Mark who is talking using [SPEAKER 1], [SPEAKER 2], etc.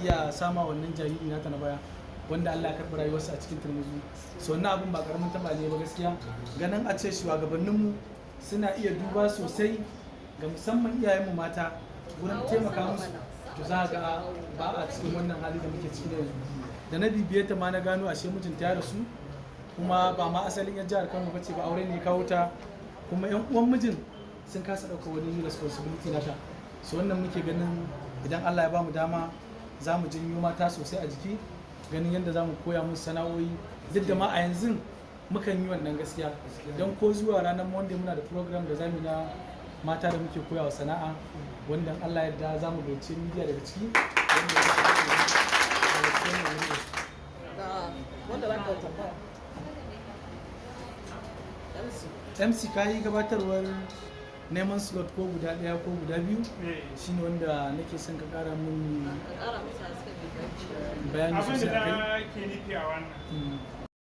[SPEAKER 1] iya sama wannan jariri nata na baya wanda Allah ya karɓi rayuwarsa a cikin turmuzu. So wannan abin ba karamin taba ne ba gaskiya, ganin a ce shugabanninmu suna iya duba sosai ga musamman iyayenmu mata wurin taimaka musu, to za ga ba a cikin wannan hali da muke ciki da yanzu. Da na bibiye ta ma na gano ashe mijinta ya rasu, kuma ba ma asalin yan jihar Kano bace ba, aure ne ya kawo ta, kuma yan uwan mijin sun kasa ɗauka wani responsibility nata. So wannan muke ganin idan Allah ya ba mu dama za mu janyo mata sosai a jiki, ganin yadda za mu koya musu sana'o'i, duk da ma a yanzu mukan yi wannan gaskiya, don ko zuwa ranar Monday muna da program da zamu na mata da muke koyawa sana'a, wanda Allah yadda za mu gaice media daga ciki MC ka yi gabatarwar neman slot ko guda ɗaya ko guda biyu, shine wanda nake son ka ƙara mun bayani sosai a kai.
[SPEAKER 2] Abin da ke nufi a wannan